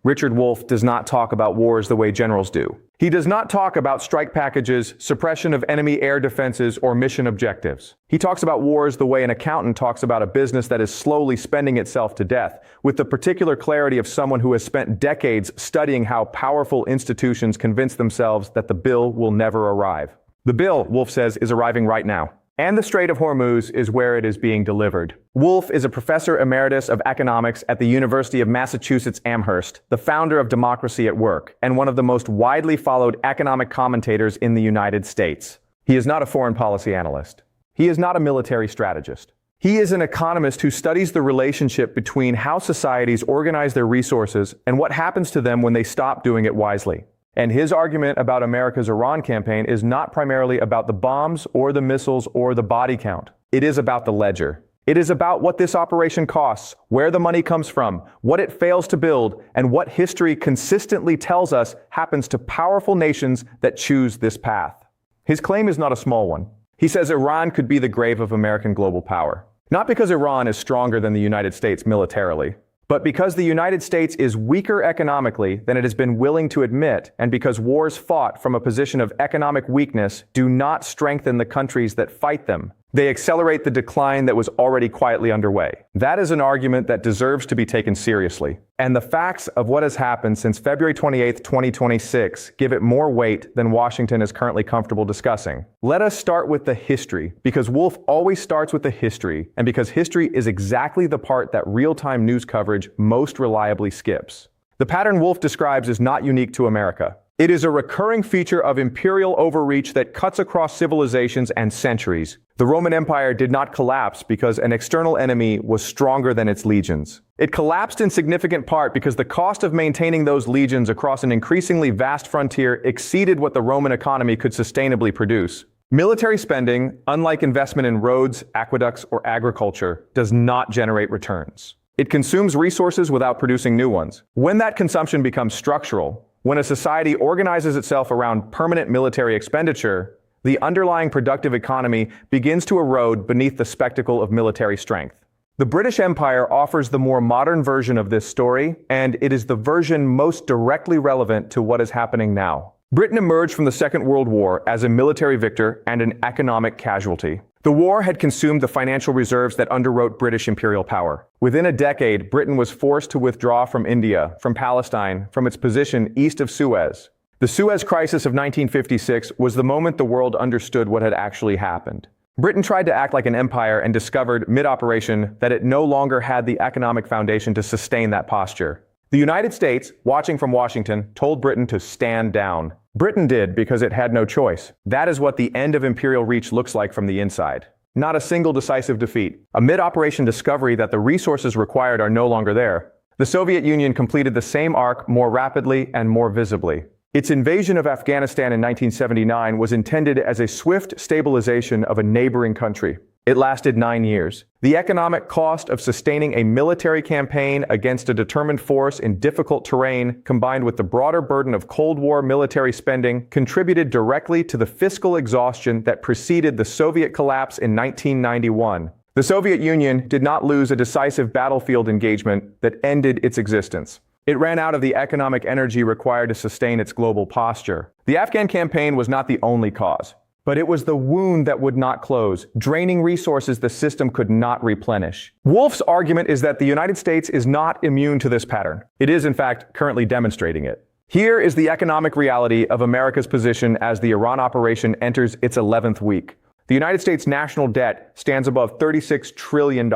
Richard Wolff does not talk about wars the way generals do. He does not talk about strike packages, suppression of enemy air defenses, or mission objectives. He talks about wars the way an accountant talks about a business that is slowly spending itself to death, with the particular clarity of someone who has spent decades studying how powerful institutions convince themselves that the bill will never arrive. The bill, Wolff says, is arriving right now. And the Strait of Hormuz is where it is being delivered. Wolff is a professor emeritus of economics at the University of Massachusetts Amherst, the founder of Democracy at Work, and one of the most widely followed economic commentators in the United States. He is not a foreign policy analyst. He is not a military strategist. He is an economist who studies the relationship between how societies organize their resources and what happens to them when they stop doing it wisely. And his argument about America's Iran campaign is not primarily about the bombs or the missiles or the body count. It is about the ledger. It is about what this operation costs, where the money comes from, what it fails to build, and what history consistently tells us happens to powerful nations that choose this path. His claim is not a small one. He says Iran could be the grave of American global power. Not because Iran is stronger than the United States militarily, but because the United States is weaker economically than it has been willing to admit, and because wars fought from a position of economic weakness do not strengthen the countries that fight them. They accelerate the decline that was already quietly underway. That is an argument that deserves to be taken seriously. And the facts of what has happened since February 28, 2026 give it more weight than Washington is currently comfortable discussing. Let us start with the history, because Wolff always starts with the history, and because history is exactly the part that real-time news coverage most reliably skips. The pattern Wolff describes is not unique to America. It is a recurring feature of imperial overreach that cuts across civilizations and centuries. The Roman Empire did not collapse because an external enemy was stronger than its legions. It collapsed in significant part because the cost of maintaining those legions across an increasingly vast frontier exceeded what the Roman economy could sustainably produce. Military spending, unlike investment in roads, aqueducts, or agriculture, does not generate returns. It consumes resources without producing new ones. When that consumption becomes structural, when a society organizes itself around permanent military expenditure, the underlying productive economy begins to erode beneath the spectacle of military strength. The British Empire offers the more modern version of this story, and it is the version most directly relevant to what is happening now. Britain emerged from the Second World War as a military victor and an economic casualty. The war had consumed the financial reserves that underwrote British imperial power. Within a decade, Britain was forced to withdraw from India, from Palestine, from its position east of Suez. The Suez Crisis of 1956 was the moment the world understood what had actually happened. Britain tried to act like an empire and discovered, mid-operation, that it no longer had the economic foundation to sustain that posture. The United States, watching from Washington, told Britain to stand down. Britain did because it had no choice. That is what the end of imperial reach looks like from the inside. Not a single decisive defeat. A mid-operation discovery that the resources required are no longer there. The Soviet Union completed the same arc more rapidly and more visibly. Its invasion of Afghanistan in 1979 was intended as a swift stabilization of a neighboring country. It lasted 9 years. The economic cost of sustaining a military campaign against a determined force in difficult terrain, combined with the broader burden of Cold War military spending, contributed directly to the fiscal exhaustion that preceded the Soviet collapse in 1991. The Soviet Union did not lose a decisive battlefield engagement that ended its existence. It ran out of the economic energy required to sustain its global posture. The Afghan campaign was not the only cause. But it was the wound that would not close, draining resources the system could not replenish. Wolff's argument is that the United States is not immune to this pattern. It is, in fact, currently demonstrating it. Here is the economic reality of America's position as the Iran operation enters its 11th week. The United States national debt stands above $36 trillion.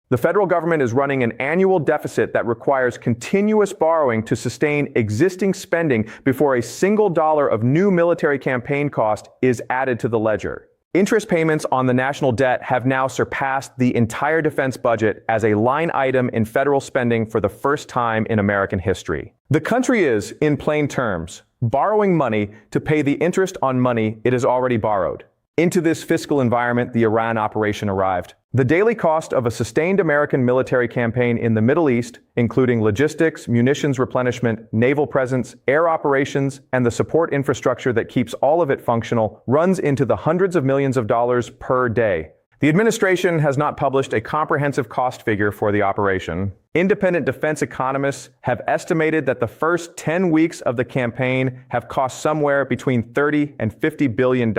The federal government is running an annual deficit that requires continuous borrowing to sustain existing spending before a single dollar of new military campaign cost is added to the ledger. Interest payments on the national debt have now surpassed the entire defense budget as a line item in federal spending for the first time in American history. The country is, in plain terms, borrowing money to pay the interest on money it has already borrowed. Into this fiscal environment, the Iran operation arrived. The daily cost of a sustained American military campaign in the Middle East, including logistics, munitions replenishment, naval presence, air operations, and the support infrastructure that keeps all of it functional, runs into the hundreds of millions of dollars per day. The administration has not published a comprehensive cost figure for the operation. Independent defense economists have estimated that the first 10 weeks of the campaign have cost somewhere between $30 and $50 billion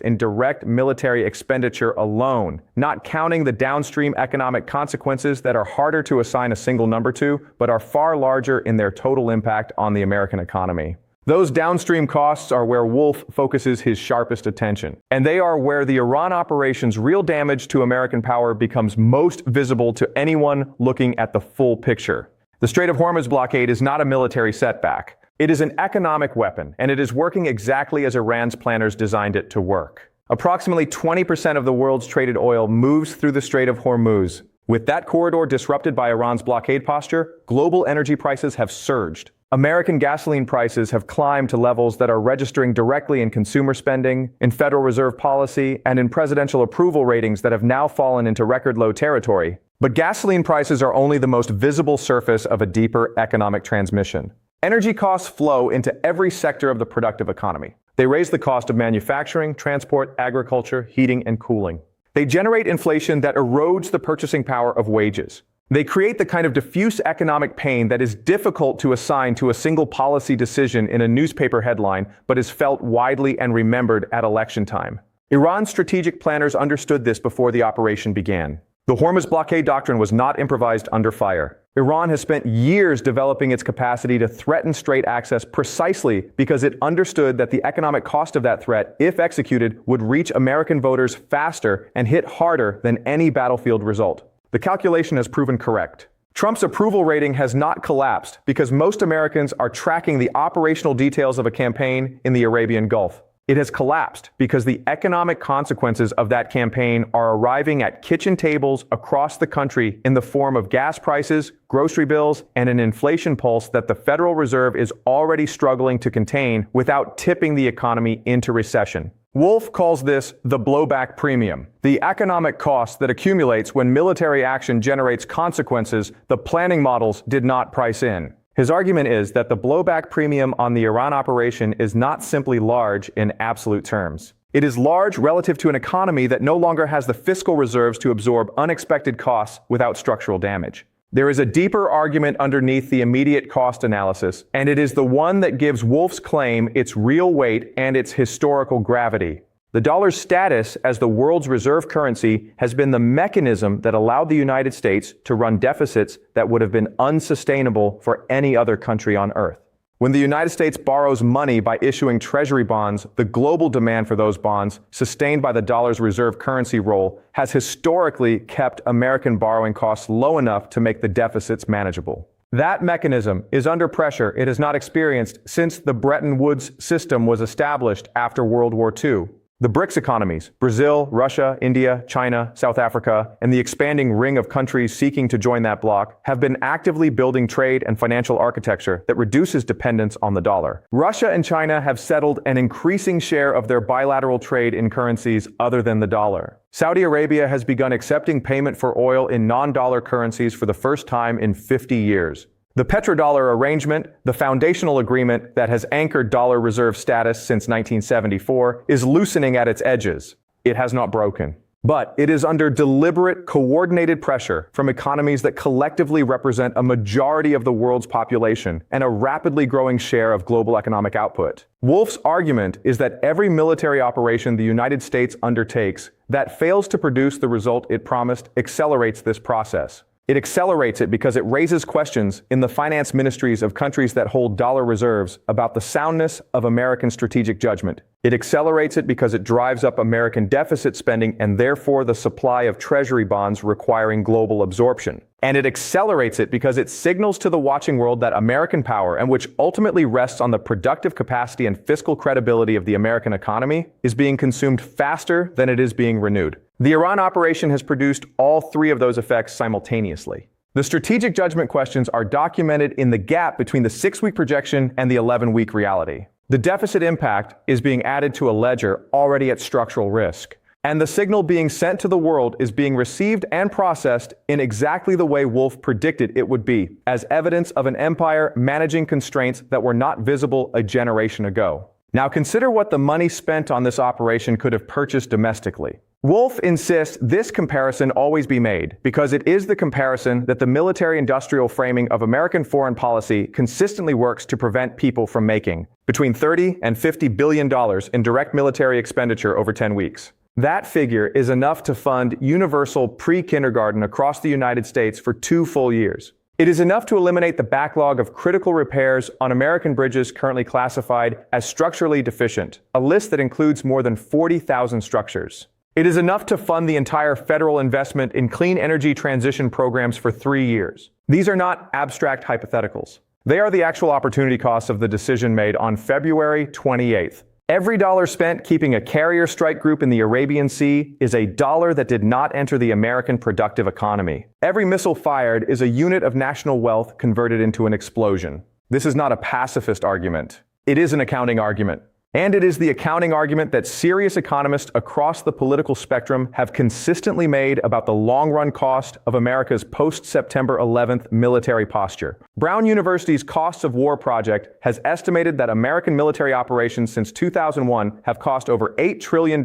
in direct military expenditure alone, not counting the downstream economic consequences that are harder to assign a single number to, but are far larger in their total impact on the American economy. Those downstream costs are where Wolff focuses his sharpest attention, and they are where the Iran operation's real damage to American power becomes most visible to anyone looking at the full picture. The Strait of Hormuz blockade is not a military setback. It is an economic weapon, and it is working exactly as Iran's planners designed it to work. Approximately 20% of the world's traded oil moves through the Strait of Hormuz. With that corridor disrupted by Iran's blockade posture, global energy prices have surged. American gasoline prices have climbed to levels that are registering directly in consumer spending, in Federal Reserve policy, and in presidential approval ratings that have now fallen into record low territory. But gasoline prices are only the most visible surface of a deeper economic transmission. Energy costs flow into every sector of the productive economy. They raise the cost of manufacturing, transport, agriculture, heating, and cooling. They generate inflation that erodes the purchasing power of wages. They create the kind of diffuse economic pain that is difficult to assign to a single policy decision in a newspaper headline, but is felt widely and remembered at election time. Iran's strategic planners understood this before the operation began. The Hormuz blockade doctrine was not improvised under fire. Iran has spent years developing its capacity to threaten strait access precisely because it understood that the economic cost of that threat, if executed, would reach American voters faster and hit harder than any battlefield result. The calculation has proven correct. Trump's approval rating has not collapsed because most Americans are tracking the operational details of a campaign in the Arabian Gulf. It has collapsed because the economic consequences of that campaign are arriving at kitchen tables across the country in the form of gas prices, grocery bills, and an inflation pulse that the Federal Reserve is already struggling to contain without tipping the economy into recession. Wolff calls this the blowback premium, the economic cost that accumulates when military action generates consequences the planning models did not price in. His argument is that the blowback premium on the Iran operation is not simply large in absolute terms. It is large relative to an economy that no longer has the fiscal reserves to absorb unexpected costs without structural damage. There is a deeper argument underneath the immediate cost analysis, and it is the one that gives Wolff's claim its real weight and its historical gravity. The dollar's status as the world's reserve currency has been the mechanism that allowed the United States to run deficits that would have been unsustainable for any other country on Earth. When the United States borrows money by issuing treasury bonds, the global demand for those bonds, sustained by the dollar's reserve currency role, has historically kept American borrowing costs low enough to make the deficits manageable. That mechanism is under pressure it has not experienced since the Bretton Woods system was established after World War II. The BRICS economies, Brazil, Russia, India, China, South Africa, and the expanding ring of countries seeking to join that bloc, have been actively building trade and financial architecture that reduces dependence on the dollar. Russia and China have settled an increasing share of their bilateral trade in currencies other than the dollar. Saudi Arabia has begun accepting payment for oil in non-dollar currencies for the first time in 50 years. The petrodollar arrangement, the foundational agreement that has anchored dollar reserve status since 1974, is loosening at its edges. It has not broken. But it is under deliberate, coordinated pressure from economies that collectively represent a majority of the world's population and a rapidly growing share of global economic output. Wolff's argument is that every military operation the United States undertakes that fails to produce the result it promised accelerates this process. It accelerates it because it raises questions in the finance ministries of countries that hold dollar reserves about the soundness of American strategic judgment. It accelerates it because it drives up American deficit spending and therefore the supply of treasury bonds requiring global absorption. And it accelerates it because it signals to the watching world that American power, and which ultimately rests on the productive capacity and fiscal credibility of the American economy, is being consumed faster than it is being renewed. The Iran operation has produced all three of those effects simultaneously. The strategic judgment questions are documented in the gap between the 6-week projection and the 11-week reality. The deficit impact is being added to a ledger already at structural risk. And the signal being sent to the world is being received and processed in exactly the way Wolff predicted it would be, as evidence of an empire managing constraints that were not visible a generation ago. Now consider what the money spent on this operation could have purchased domestically. Wolff insists this comparison always be made because it is the comparison that the military-industrial framing of American foreign policy consistently works to prevent people from making, between $30 and $50 billion in direct military expenditure over 10 weeks. That figure is enough to fund universal pre-kindergarten across the United States for 2 full years. It is enough to eliminate the backlog of critical repairs on American bridges currently classified as structurally deficient, a list that includes more than 40,000 structures. It is enough to fund the entire federal investment in clean energy transition programs for 3 years. These are not abstract hypotheticals. They are the actual opportunity costs of the decision made on February 28th. Every dollar spent keeping a carrier strike group in the Arabian Sea is a dollar that did not enter the American productive economy. Every missile fired is a unit of national wealth converted into an explosion. This is not a pacifist argument. It is an accounting argument. And it is the accounting argument that serious economists across the political spectrum have consistently made about the long-run cost of America's post-September 11th military posture. Brown University's Costs of War project has estimated that American military operations since 2001 have cost over $8 trillion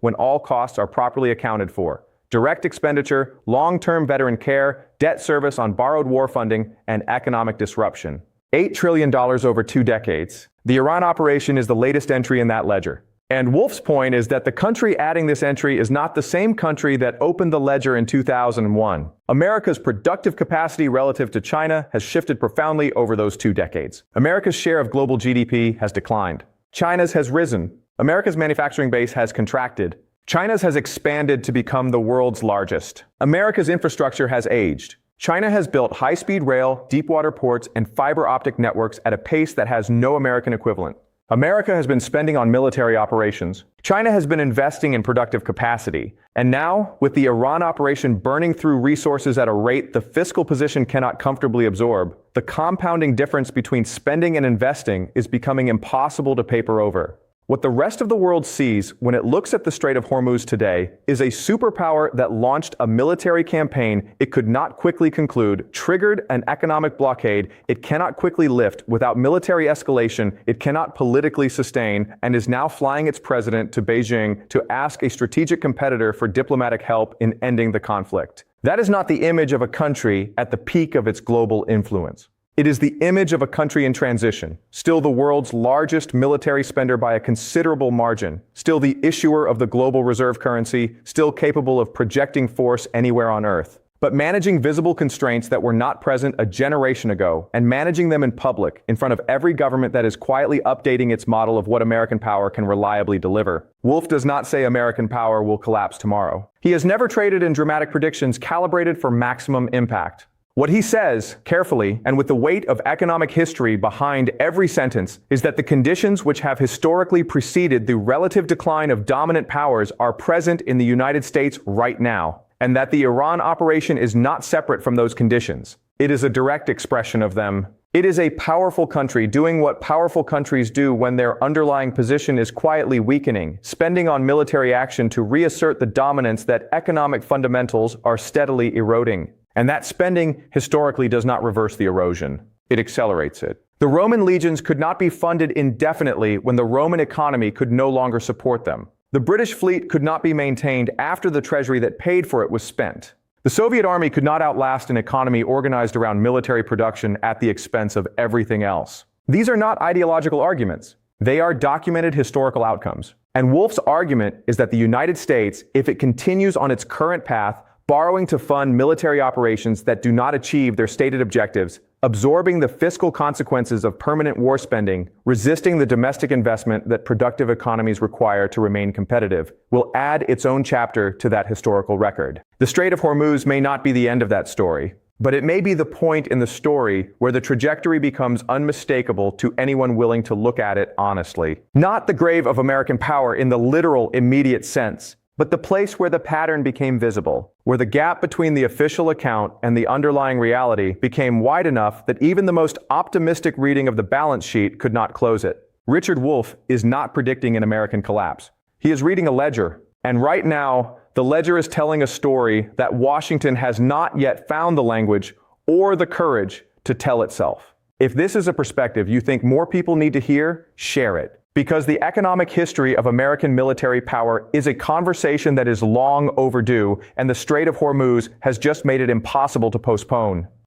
when all costs are properly accounted for. Direct expenditure, long-term veteran care, debt service on borrowed war funding, and economic disruption. $8 trillion over 2 decades. The Iran operation is the latest entry in that ledger. And Wolff's point is that the country adding this entry is not the same country that opened the ledger in 2001. America's productive capacity relative to China has shifted profoundly over those 2 decades. America's share of global GDP has declined. China's has risen. America's manufacturing base has contracted. China's has expanded to become the world's largest. America's infrastructure has aged. China has built high-speed rail, deep-water ports, and fiber optic networks at a pace that has no American equivalent. America has been spending on military operations. China has been investing in productive capacity. And now, with the Iran operation burning through resources at a rate the fiscal position cannot comfortably absorb, the compounding difference between spending and investing is becoming impossible to paper over. What the rest of the world sees when it looks at the Strait of Hormuz today is a superpower that launched a military campaign it could not quickly conclude, triggered an economic blockade it cannot quickly lift without military escalation it cannot politically sustain, and is now flying its president to Beijing to ask a strategic competitor for diplomatic help in ending the conflict. That is not the image of a country at the peak of its global influence. It is the image of a country in transition, still the world's largest military spender by a considerable margin, still the issuer of the global reserve currency, still capable of projecting force anywhere on Earth, but managing visible constraints that were not present a generation ago, and managing them in public, in front of every government that is quietly updating its model of what American power can reliably deliver. Wolff does not say American power will collapse tomorrow. He has never traded in dramatic predictions calibrated for maximum impact. What he says, carefully, and with the weight of economic history behind every sentence, is that the conditions which have historically preceded the relative decline of dominant powers are present in the United States right now, and that the Iran operation is not separate from those conditions. It is a direct expression of them. It is a powerful country doing what powerful countries do when their underlying position is quietly weakening, spending on military action to reassert the dominance that economic fundamentals are steadily eroding. And that spending historically does not reverse the erosion. It accelerates it. The Roman legions could not be funded indefinitely when the Roman economy could no longer support them. The British fleet could not be maintained after the treasury that paid for it was spent. The Soviet army could not outlast an economy organized around military production at the expense of everything else. These are not ideological arguments. They are documented historical outcomes. And Wolff's argument is that the United States, if it continues on its current path, borrowing to fund military operations that do not achieve their stated objectives, absorbing the fiscal consequences of permanent war spending, resisting the domestic investment that productive economies require to remain competitive, will add its own chapter to that historical record. The Strait of Hormuz may not be the end of that story, but it may be the point in the story where the trajectory becomes unmistakable to anyone willing to look at it honestly. Not the grave of American power in the literal, immediate sense, but the place where the pattern became visible, where the gap between the official account and the underlying reality became wide enough that even the most optimistic reading of the balance sheet could not close it. Richard Wolff is not predicting an American collapse. He is reading a ledger, and right now, the ledger is telling a story that Washington has not yet found the language or the courage to tell itself. If this is a perspective you think more people need to hear, share it. Because the economic history of American military power is a conversation that is long overdue, and the Strait of Hormuz has just made it impossible to postpone.